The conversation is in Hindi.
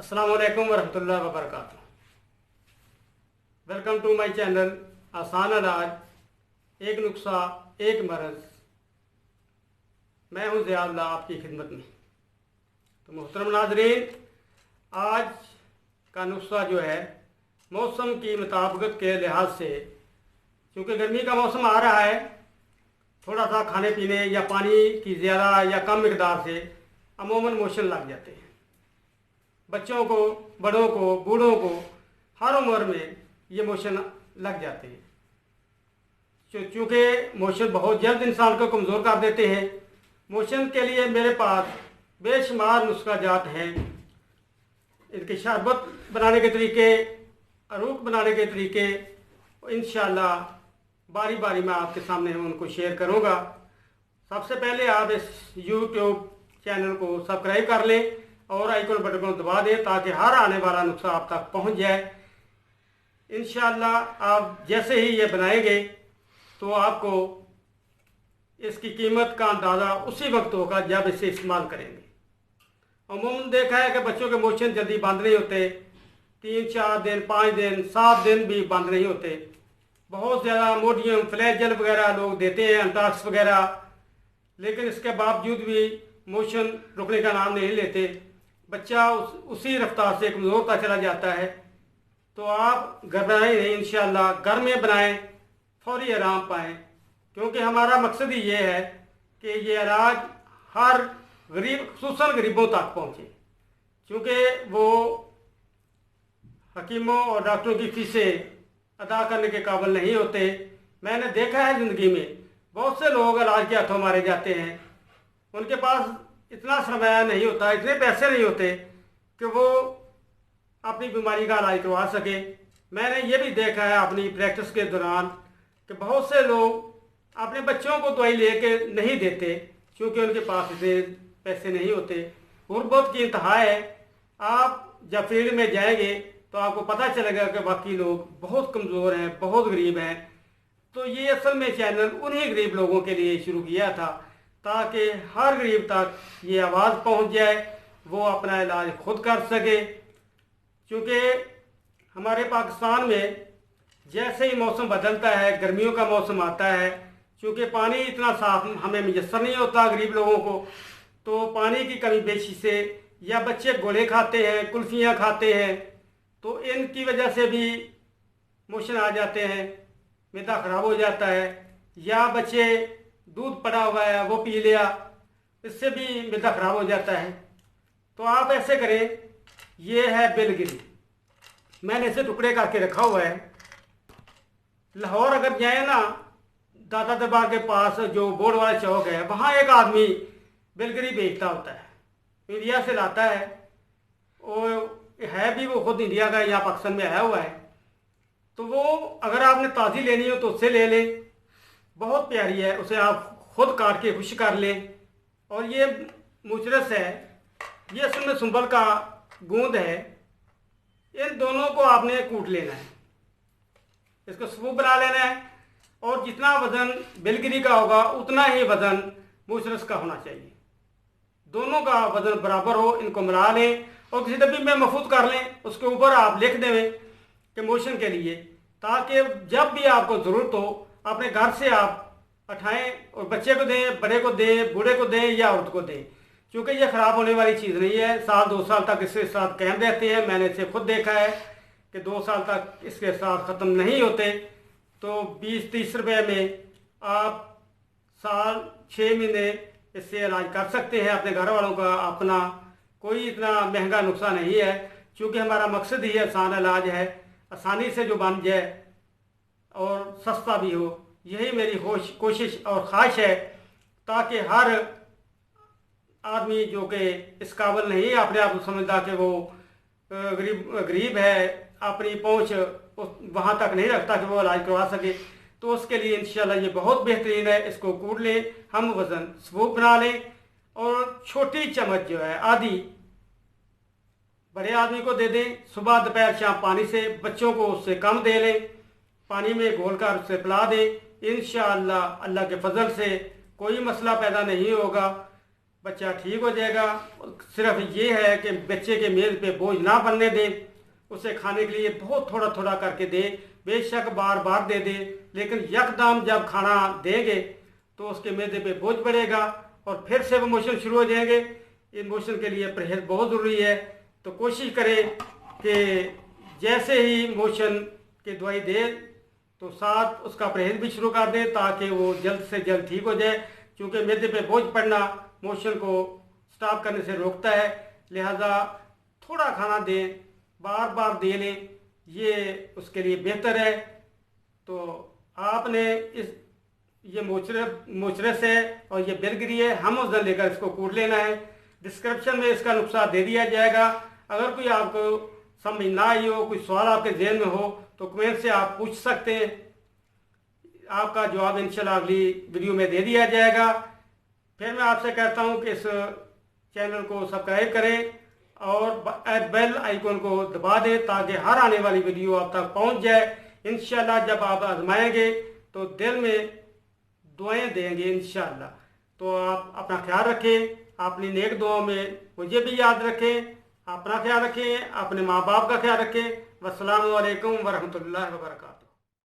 अस्सलाम वालेकुम वरहमतुल्लाहि वबरकातुह। वेलकम टू माय चैनल आसान इलाज, एक नुस्खा एक मरज़। मैं हूँ ज़ियाउल्लाह आपकी खिदमत में। तो मोहतरम नाज़रीन, आज का नुस्खा जो है मौसम की मुताबिकत के लिहाज से, क्योंकि गर्मी का मौसम आ रहा है, थोड़ा सा खाने पीने या पानी की ज़्यादा या कम मिकदार से अमूमन मोशन लग जाते हैं। बच्चों को, बड़ों को, बूढ़ों को, हर उम्र में ये मोशन लग जाते हैं। चूँकि मोशन बहुत जल्द इंसान को कमज़ोर कर देते हैं। मोशन के लिए मेरे पास बेशुमार नुस्खा जात हैं। इनके शरबत बनाने के तरीके, अरूक बनाने के तरीके इंशाअल्लाह बारी बारी मैं आपके सामने उनको शेयर करूँगा। सबसे पहले आप इस YouTube चैनल को सब्सक्राइब कर लें और आइकन बटन को दबा दें ताकि हर आने वाला नुस्खा आप तक पहुंच जाए। इंशाअल्लाह आप जैसे ही ये बनाएंगे तो आपको इसकी कीमत का अंदाज़ा उसी वक्त होगा जब इसे इस्तेमाल करेंगे। अमूमन देखा है कि बच्चों के मोशन जल्दी बंद नहीं होते, 3-4 दिन, 5 दिन, 7 दिन भी बंद नहीं होते। बहुत ज़्यादा मोडियम, फ्लैगेल वगैरह लोग देते हैं, एंटाक्स वगैरह, लेकिन इसके बावजूद भी मोशन रुकने का नाम नहीं लेते। बच्चा उसी रफ्तार से कमज़ोर होता चला जाता है। तो आप घबराएं नहीं, इंशाअल्लाह घर में बनाएं, फौरी आराम पाएं, क्योंकि हमारा मकसद ही ये है कि ये इलाज हर गरीब, खुसूसन गरीबों तक पहुँचे। क्योंकि वो हकीमों और डॉक्टरों की फीसें अदा करने के काबिल नहीं होते। मैंने देखा है ज़िंदगी में बहुत से लोग इलाज के हाथों मारे जाते हैं। उनके पास इतना सरमाया नहीं होता, इतने पैसे नहीं होते कि वो अपनी बीमारी का इलाज करवा सके। मैंने ये भी देखा है अपनी प्रैक्टिस के दौरान कि बहुत से लोग अपने बच्चों को दवाई लेके नहीं देते क्योंकि उनके पास इतने पैसे नहीं होते। गुर्बत की इंतहा है। आप जब फील्ड में जाएंगे तो आपको पता चलेगा कि बाकी लोग बहुत कमज़ोर हैं, बहुत गरीब हैं। तो ये असल में चैनल उन्हीं गरीब लोगों के लिए शुरू किया था ताकि हर गरीब तक ये आवाज़ पहुंच जाए, वो अपना इलाज खुद कर सके। क्योंकि हमारे पाकिस्तान में जैसे ही मौसम बदलता है, गर्मियों का मौसम आता है, क्योंकि पानी इतना साफ हमें मुयस्सर नहीं होता गरीब लोगों को, तो पानी की कमी बेशी से या बच्चे गोले खाते हैं, कुल्फियाँ खाते हैं, तो इनकी वजह से भी मोशन आ जाते हैं, मैदा ख़राब हो जाता है। या बच्चे दूध पड़ा हुआ है वो पी लिया, इससे भी मैदा ख़राब हो जाता है। तो आप ऐसे करें, ये है बिलगिरी, मैंने इसे टुकड़े करके रखा हुआ है। लाहौर अगर जाए ना, दादा दरबार के पास जो बोर्ड वाला चौक है, वहाँ एक आदमी बिलगिरी बेचता होता है, इंडिया से लाता है। और है भी वो खुद इंडिया का, यहाँ पाकिस्तान में आया हुआ है। तो वो अगर आपने ताज़ी लेनी हो तो उससे ले लें, बहुत प्यारी है, उसे आप खुद काट के खुश कर लें। और ये मुचरस है, ये असल में सुंबल का गूंद है। इन दोनों को आपने कूट लेना है, इसको सूप बना लेना है। और जितना वज़न बिलगिरी का होगा उतना ही वज़न मुचरस का होना चाहिए। दोनों का वज़न बराबर हो, इनको मिला लें और किसी डब्बी में महफूज कर लें। उसके ऊपर आप लिख दें कि मोशन के लिए, ताकि जब भी आपको ज़रूरत हो अपने घर से आप उठाएं और बच्चे को दें, बड़े को दें, बूढ़े को दें या औरत को दें। क्योंकि ये ख़राब होने वाली चीज़ नहीं है, 1-2 साल तक इसके साथ कायम रहते हैं। मैंने इसे खुद देखा है कि 2 साल तक इसके साथ ख़त्म नहीं होते। तो 20-30 रुपये में आप साल 6 महीने इससे इलाज कर सकते हैं अपने घर वालों का अपना। कोई इतना महंगा नुस्खा नहीं है, क्योंकि हमारा मकसद ही आसान इलाज है, आसानी से जो बन जाए और सस्ता भी हो। यही मेरी कोशिश और ख्वाहिश है, ताकि हर आदमी जो कि इस काबिल नहीं अपने आप को समझता कि वो गरीब है, अपनी पहुंच वहाँ तक नहीं रखता कि वो इलाज करवा सके, तो उसके लिए इंशाल्लाह ये बहुत बेहतरीन है। इसको कूट लें, हम वज़न सूप बना लें और छोटी चम्मच जो है आधी बड़े आदमी को दे दें, सुबह दोपहर शाम पानी से। बच्चों को उससे कम दे लें। पानी में घोल कर उसे पिला दें। इंशाअल्लाह अल्लाह के फजल से कोई मसला पैदा नहीं होगा, बच्चा ठीक हो जाएगा। सिर्फ ये है कि बच्चे के मेज़ पे बोझ ना बनने दें, उसे खाने के लिए बहुत थोड़ा थोड़ा करके दें, बेशक बार बार दे दें, लेकिन यकदम जब खाना देंगे तो उसके मैदे पे बोझ बढ़ेगा और फिर से वो मोशन शुरू हो जाएंगे। इन मोशन के लिए परहेज बहुत ज़रूरी है। तो कोशिश करें कि जैसे ही मोशन की दवाई दे तो साथ उसका परहेज भी शुरू कर दें ताकि वो जल्द से जल्द ठीक हो जाए, क्योंकि मैदे पे बोझ पड़ना मोशन को स्टॉप करने से रोकता है। लिहाजा थोड़ा खाना दें, बार बार दे लें, ये उसके लिए बेहतर है। तो आपने ये मोचरस है और ये बिरगिरी है, हमोजन लेकर इसको कूट लेना है। डिस्क्रिप्शन में इसका नुस्खा दे दिया जाएगा। अगर कोई आपको समझ ना आई हो, कोई सवाल आपके जहन में हो तो कमेंट से आप पूछ सकते हैं, आपका जवाब इंशाल्लाह अगली वीडियो में दे दिया जाएगा। फिर मैं आपसे कहता हूं कि इस चैनल को सब्सक्राइब करें और बेल आइकन को दबा दें ताकि हर आने वाली वीडियो आप तक पहुंच जाए। इंशाल्लाह जब आप आजमाएंगे तो दिल में दुआएं देंगे इंशाल्लाह। तो आप अपना ख्याल रखें, अपनी नेक दुआओं में मुझे भी याद रखें, अपना ख्याल रखें, अपने माँ बाप का ख्याल रखें। वस्सलामु अलैकुम वरहमतुल्लाहि वबरकातुहू।